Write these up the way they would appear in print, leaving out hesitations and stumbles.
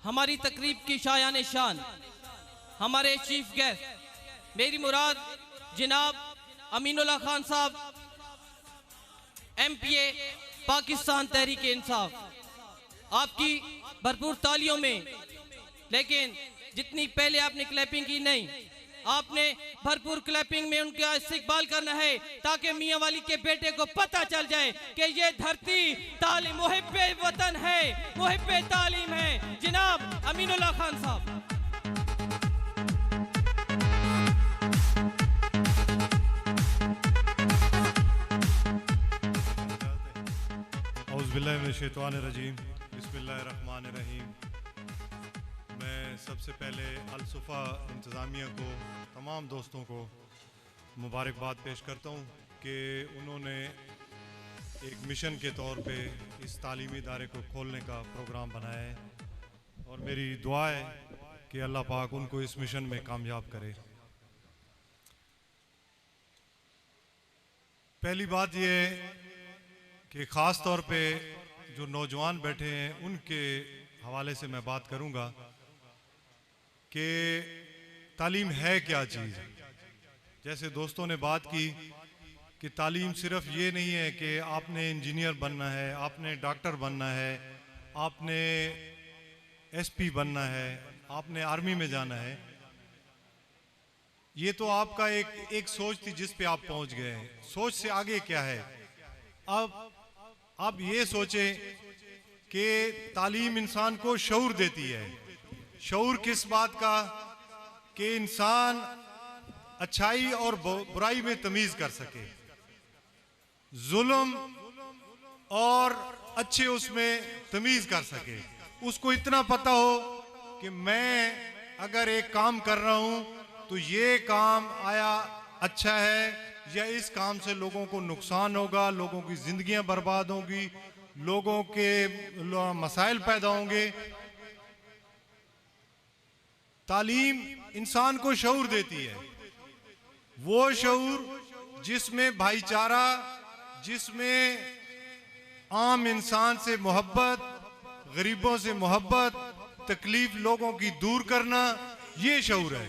हमारी तकरीब की शायान शान हमारे चीफ गेस्ट मेरी मुराद जनाब अमीनुल्लाह खान साहब, MPA पाकिस्तान तहरीक इंसाफ। आपकी भरपूर तालियों में, लेकिन जितनी पहले आपने क्लैपिंग की नहीं, आपने भरपूर क्लैपिंग में उनका इस्तकबाल करना है ताकि मियां वाली के बेटे को पता चल जाए कि ये धरती तालीम मुहिब्बे वतन है, मुहिब्बे तालीम है। जनाब अमीनुल्लाह खान साहब। औज़ुबिल्लाहि मिनश्शैतानिर्रजीम, बिस्मिल्लाहिर्रहमानिर्रहीम। मैं सबसे पहले अल-सुफ़ा इंतज़ामिया को, तमाम दोस्तों को मुबारकबाद पेश करता हूँ कि उन्होंने एक मिशन के तौर पे इस तालीमी इदारे को खोलने का प्रोग्राम बनाया है, और मेरी दुआ है कि अल्लाह पाक उनको इस मिशन में कामयाब करे। पहली बात ये है कि ख़ास तौर पे जो नौजवान बैठे हैं उनके हवाले से मैं बात करूंगा कि तालीम है क्या चीज़। जैसे दोस्तों ने बात की कि तालीम सिर्फ ये नहीं है कि आपने इंजीनियर बनना है, आपने डॉक्टर बनना है, आपने SP बनना है, आपने आर्मी में जाना है। ये तो आपका एक सोच थी जिस पे आप पहुंच गए हैं। सोच से आगे क्या है? अब ये सोचें कि तालीम इंसान को शऊर देती है। शऊर किस बात का? कि इंसान अच्छाई और बुराई में तमीज कर सके, जुल्म और अच्छे उसमें तमीज कर सके। उसको इतना पता हो कि मैं अगर एक काम कर रहा हूं तो ये काम आया अच्छा है या इस काम से लोगों को नुकसान होगा, लोगों की जिंदगियां बर्बाद होंगी, लोगों के मसाइल पैदा होंगे। तालीम इंसान को शऊर देती है, वो शऊर जिसमें भाईचारा, जिसमें आम इंसान से मोहब्बत, गरीबों से मोहब्बत, तकलीफ लोगों की दूर करना, ये शऊर है।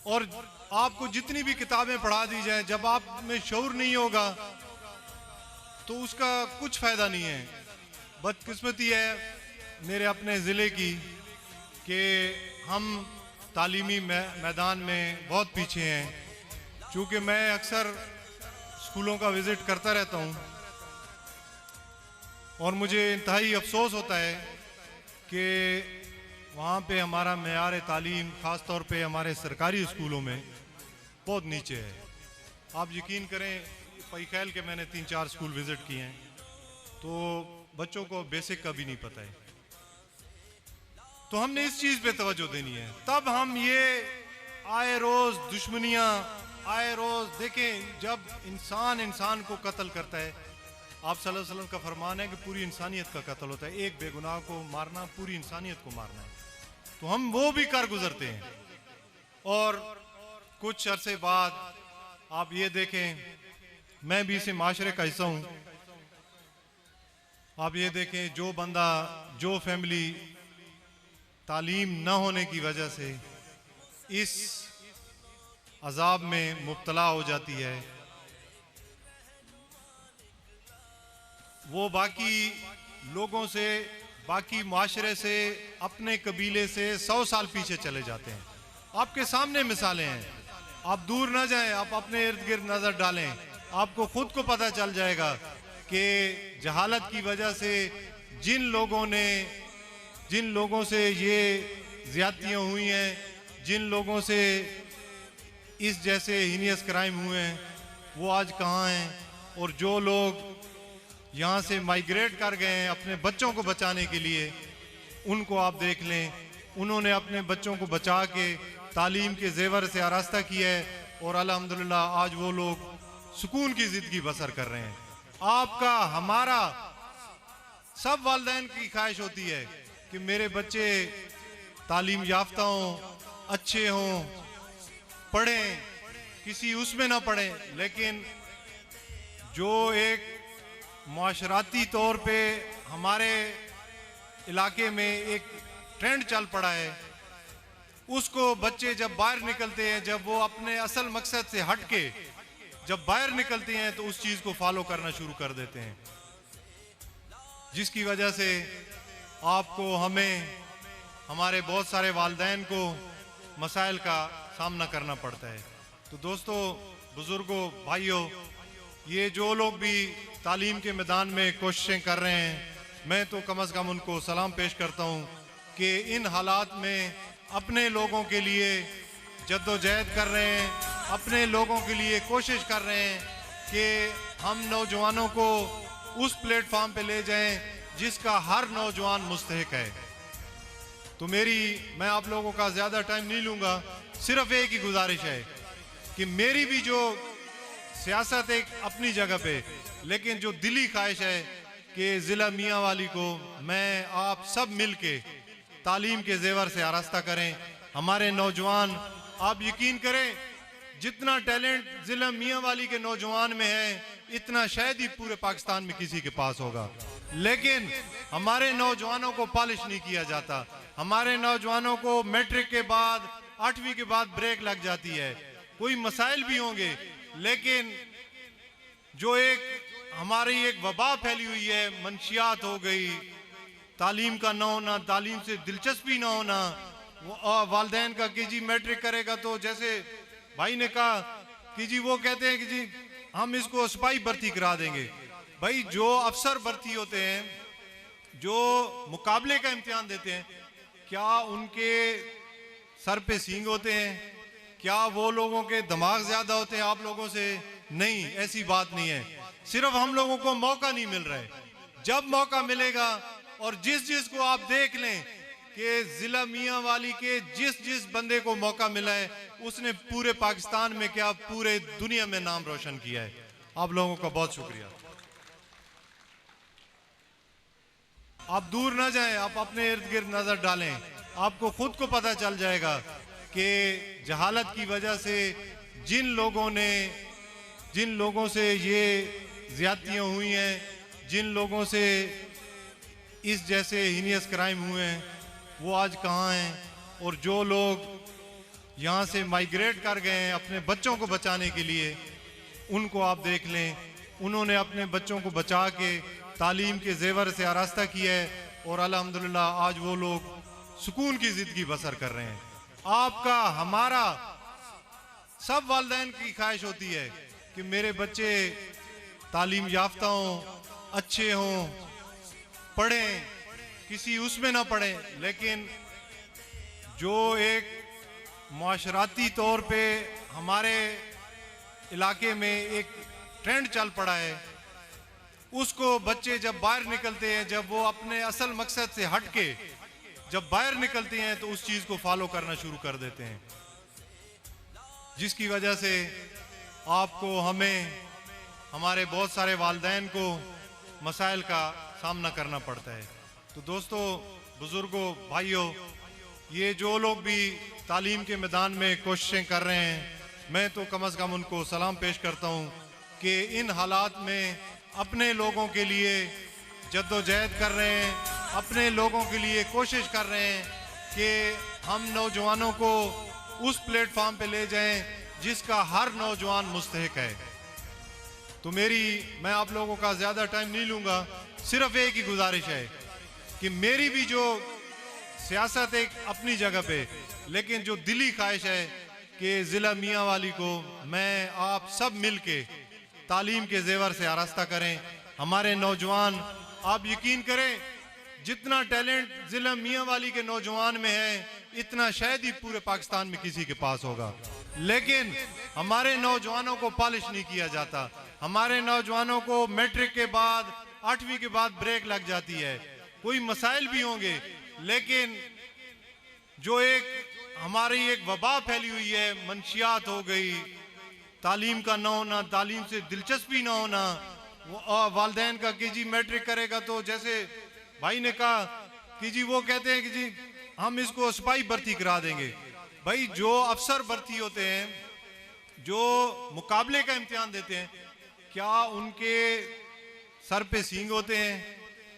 और आपको जितनी भी किताबें पढ़ा दी जाए, जब आप में शऊर नहीं होगा तो उसका कुछ फायदा नहीं है। बदकिस्मती है मेरे अपने ज़िले की कि हम तालीमी मैदान में बहुत पीछे हैं। चूँकि मैं अक्सर स्कूलों का विज़िट करता रहता हूँ और मुझे इंतहाई अफसोस होता है कि वहाँ पे हमारा मेयार तालीम, ख़ास तौर पे हमारे सरकारी स्कूलों में बहुत नीचे है। आप यकीन करें, पईखैल के मैंने 3-4 स्कूल विज़िट किए हैं तो बच्चों को बेसिक का भी नहीं पता है। तो हमने इस चीज़ पे तवज्जो देनी है। तब हम ये आए रोज़ दुश्मनियाँ, आए रोज़ देखें, जब इंसान को कत्ल करता है, आप सल्लल्लाहु अलैहि वसल्लम का फरमान है कि पूरी इंसानियत का कत्ल होता है। एक बेगुनाह को मारना पूरी इंसानियत को मारना है। तो हम वो भी कर गुजरते हैं। और कुछ अरसे बाद आप ये देखें, मैं भी इसी माशरे का हिस्सा हूँ। आप ये देखें, जो बंदा, जो फैमिली तालीम न होने की वजह से इस अजाब में मुब्तला हो जाती है, वो बाकी लोगों से, बाकी माशरे से, अपने कबीले से 100 साल पीछे चले जाते हैं। आपके सामने मिसालें हैं, आप दूर ना जाएं, आप अपने इर्द गिर्द नजर डालें, आपको खुद को पता चल जाएगा कि जहालत की वजह से जिन लोगों से ये ज्यादतियाँ हुई हैं, जिन लोगों से इस जैसे हीनियस क्राइम हुए हैं, वो आज कहाँ हैं। और जो लोग यहाँ से माइग्रेट कर गए हैं अपने बच्चों को बचाने के लिए, उनको आप देख लें, उन्होंने अपने बच्चों को बचा के तालीम के जेवर से आरास्ता किया है और अल्हम्दुलिल्लाह आज वो लोग सुकून की जिंदगी बसर कर रहे हैं। आपका, हमारा, सब वालिदैन की ख्वाहिश होती है कि मेरे बच्चे तालीम याफ्ता हों, अच्छे हों, पढ़ें, किसी उसमें ना पढ़ें। लेकिन जो एक माशराती तौर पे हमारे इलाके में एक ट्रेंड चल पड़ा है, उसको बच्चे जब बाहर निकलते हैं, जब वो अपने असल मकसद से हट के जब बाहर निकलते हैं तो उस चीज को फॉलो करना शुरू कर देते हैं, जिसकी वजह से आपको, हमें, हमारे बहुत सारे वालिदैन को मसाइल का सामना करना पड़ता है। तो दोस्तों, बुजुर्गों, भाइयों, ये जो लोग भी तालीम के मैदान में कोशिशें कर रहे हैं, मैं तो कम से कम उनको सलाम पेश करता हूँ कि इन हालात में अपने लोगों के लिए जद्दोजहद कर रहे हैं, अपने लोगों के लिए कोशिश कर रहे हैं कि हम नौजवानों को उस प्लेटफॉर्म पे ले जाएं जिसका हर नौजवान मुस्तहिक है। तो मैं आप लोगों का ज़्यादा टाइम नहीं लूँगा, सिर्फ एक ही गुजारिश है कि मेरी भी जो सियासत एक अपनी जगह पे, लेकिन जो दिली ख्वाहिश है कि ज़िला मियांवाली को मैं आप सब मिल के तालीम के जेवर से आरास्ता करें। हमारे नौजवान, आप यकीन करें, जितना टैलेंट ज़िला मियांवाली के नौजवान में है इतना शायद ही पूरे पाकिस्तान में किसी के पास होगा, लेकिन हमारे नौजवानों को पॉलिश नहीं किया जाता। हमारे नौजवानों को मैट्रिक के बाद, 8वीं के बाद ब्रेक लग जाती है। कोई मसाइल भी होंगे, लेकिन जो हमारी एक वबा फैली हुई है, मंशियात हो गई, तालीम का ना होना, तालीम से दिलचस्पी ना होना, वालिदैन का कि जी मैट्रिक करेगा तो, जैसे भाई ने कहा कि जी वो कहते हैं कि जी हम इसको सिपाही भर्ती करा देंगे। भाई जो अफसर भर्ती होते हैं, जो मुकाबले का इम्तिहान देते हैं, क्या उनके सर पे सींग होते हैं? क्या वो लोगों के दिमाग ज्यादा होते हैं आप लोगों से? नहीं, ऐसी बात नहीं है। सिर्फ हम लोगों को मौका नहीं मिल रहा है। जब मौका मिलेगा, और जिस को आप देख लें कि जिला मियांवाली के जिस बंदे को मौका मिला है उसने पूरे पाकिस्तान में क्या पूरे दुनिया में नाम रोशन किया है। आप लोगों का बहुत शुक्रिया। आप दूर ना जाएं, आप अपने इर्द गिर्द नजर डालें, आपको खुद को पता चल जाएगा कि जहालत की वजह से जिन लोगों से ये ज्यादतियां हुई हैं, जिन लोगों से इस जैसे हीनियस क्राइम हुए हैं, वो आज कहाँ हैं? और जो लोग यहाँ से माइग्रेट कर गए हैं अपने बच्चों को बचाने के लिए, उनको आप देख लें, उन्होंने अपने बच्चों को बचा के तालीम के जेवर से आरास्ता किया है, और अल्हम्दुलिल्लाह आज वो लोग सुकून की जिंदगी बसर कर रहे हैं। आपका, हमारा, सब वालिदैन की ख्वाहिश होती है कि मेरे बच्चे तालीम याफ्ता हों, अच्छे हों, पढ़ें, किसी उसमें ना पढ़ें, लेकिन जो एक माशराती तौर पे हमारे इलाके में एक ट्रेंड चल पड़ा है, उसको बच्चे जब बाहर निकलते हैं, जब वो अपने असल मकसद से हट के जब बाहर निकलते हैं तो उस चीज को फॉलो करना शुरू कर देते हैं, जिसकी वजह से आपको, हमें, हमारे बहुत सारे वालिदैन को मसाइल का सामना करना पड़ता है। तो दोस्तों, बुजुर्गों, भाइयों, ये जो लोग भी तालीम के मैदान में कोशिशें कर रहे हैं, मैं तो कम से कम उनको सलाम पेश करता हूँ कि इन हालात में अपने लोगों के लिए जद्दोजहद कर रहे हैं, अपने लोगों के लिए कोशिश कर रहे हैं कि हम नौजवानों को उस प्लेटफॉर्म पे ले जाएं जिसका हर नौजवान मुस्तहिक है। तो मैं आप लोगों का ज़्यादा टाइम नहीं लूँगा, सिर्फ एक ही गुजारिश है कि मेरी भी जो सियासत एक अपनी जगह पे, लेकिन जो दिली ख्वाहिश है कि ज़िला मियांवाली को मैं आप सब मिल के तालीम के जेवर से आरास्ता करें। हमारे नौजवान, आप यकीन करें, जितना टैलेंट ज़िला मियांवाली के नौजवान में है इतना शायद ही पूरे पाकिस्तान में किसी के पास होगा, लेकिन हमारे नौजवानों को पॉलिश नहीं किया जाता। हमारे नौजवानों को मैट्रिक के बाद, 8वीं के बाद ब्रेक लग जाती है। कोई मसाइल भी होंगे, लेकिन जो हमारी एक वबा फैली हुई है, मंशियात हो गई, तालीम का ना होना, तालीम से दिलचस्पी ना होना, वालिदैन का कि जी मैट्रिक करेगा तो, जैसे भाई ने कहा कि जी वो कहते हैं कि जी हम इसको सिपाही भर्ती करा देंगे। भाई जो अफसर भर्ती होते हैं, जो मुकाबले का इम्तिहान देते हैं, क्या उनके सर पे सींग होते हैं?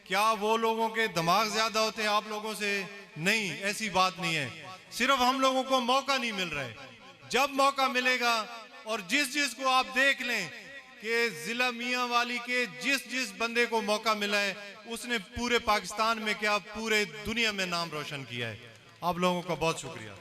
क्या वो लोगों के दिमाग ज्यादा होते हैं आप लोगों से? नहीं, ऐसी बात नहीं है। सिर्फ हम लोगों को मौका नहीं मिल रहा है। जब मौका मिलेगा और जिस जिस को आप देख लें कि जिला मियांवाली के जिस जिस बंदे को मौका मिला है उसने पूरे पाकिस्तान में क्या पूरे दुनिया में नाम रोशन किया है। आप लोगों का बहुत शुक्रिया।